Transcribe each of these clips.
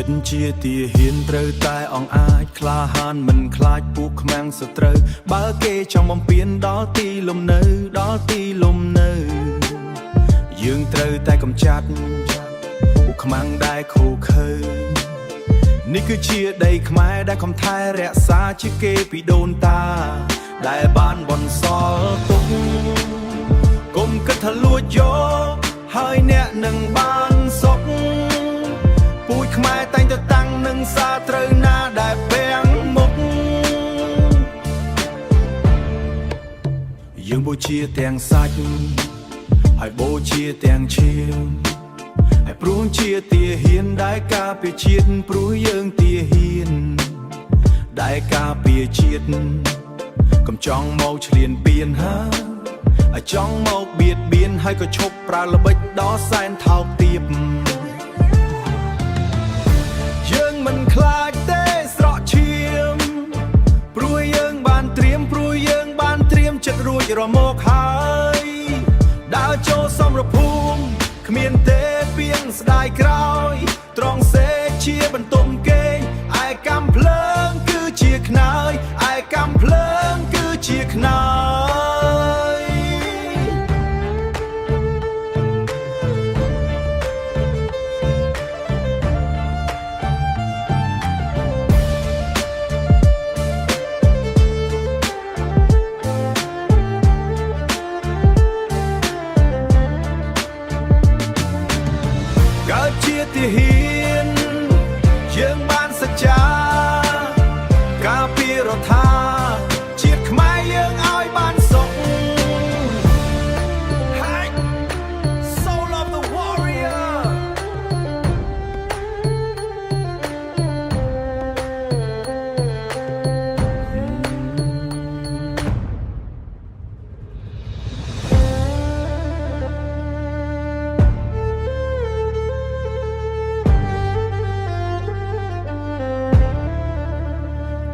ចិត្តជាទាហានត្រូវតែអង្អាចក្លាហានមិនខ្លាចពួកខ្មាំងសត្រូវបើគេចង់បំពេញដល់ទីលំនៅដល់ទីលំនៅយើងត្រូវតែកំចាត់ពួកខ្មាំងដែលខូខើនេះគឺជាដីខ្មែរដែលខំថែរក្សាជាគេពីដូនតាដែលបានបន្សល់ទុកកុំគិតថាលួចយកហើយអ្នកនឹងបានសុខពូជខ្មែរតែងតែតាំងនឹងសារត្រូវណាដែលពាំងមុខយើងបូជាទាំងសាច់ហើយបូជាទាំងឈាមហើយព្រោះជាទាហានដែលការពារជាតិព្រោះយើងទាហានដែលការពារជាតិកុំចង់មកឈ្លានពានហើយចង់មកបៀតបៀនហើយក៏ឈប់ប្រើល្បិចដល់សែនថោកទាបយើងមិនខ្លាចទេស្រកឈាមព្រោះយើងបានត្រៀមចិត្តរួចរមកហើយដើរចូលសមរភូមិគ្មានទេពីងស្ដាយក្រោយត្រង់សេជាបន្ទុំគេឯកំភ្លើងគឺជាខ្នើយឯកំភ្លើងគឺជាខ្នើយកើតជាទាហានយើងបានសច្ចាការពាររដ្ឋាជាតិខ្មែរយើងឲ្យបានសុខ Hey Soul of the Warrior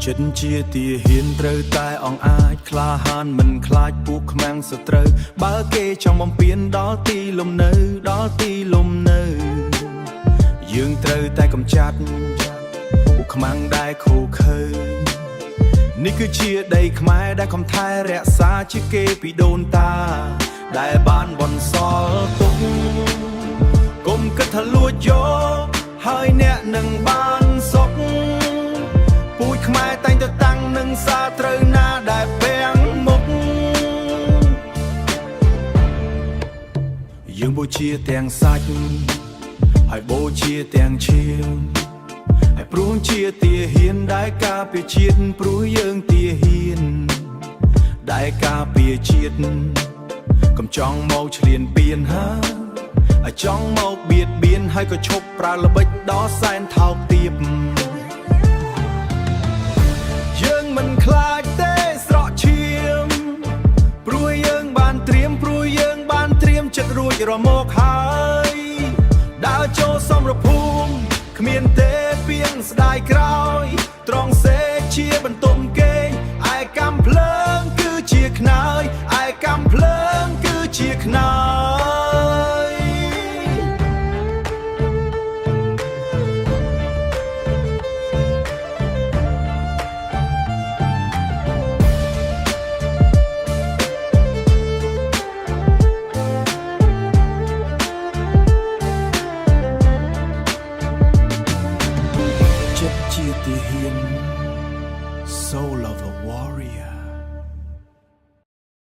ចិត្តជាទាហានត្រូវតែអង្អាចក្លាហានមិនខ្លាចពួកខ្មាំងសត្រូវបើគេចង់បំពេញដល់ទីលំនៅដល់ទីលំនៅយើងត្រូវតែកំចាត់ពួកខ្មាំងដែលខូខើនេះគឺជាដីខ្មែរដែលខំថែរក្សាជាគេពីដូនតាដែលបានបន្សល់ទុកកុំគិតថាលួចយកហើយអ្នកនឹងបានសុខពូជខ្មែរតែងតែតាំងនឹងសារត្រូវណាដែលពាំងមុខយើងបូជាទាំងសាច់ហើយបូជាទាំងឈាមហើយព្រោះជាទាហានដែលការពារជាតិព្រោះយើងទាហានដែលការពារជាតិកុំចង់មកឈ្លានពានហើយចង់មកបៀតបៀនហើយក៏ឈប់ប្រើល្បិចដល់សែនថោកទាបយើងមិនខ្លាចទេស្រកឈាមព្រោះយើងបានត្រៀមចិត្តរួចរមកហើយដើរចូលសមរភូមិគ្មានទេពីងស្ដាយក្រោយត្រង់សេជាបន្ទុំគេឯកំភ្លើងគឺជាខ្នើយឯកំភ្លើងគឺជាខ្នើយSoul of a warrior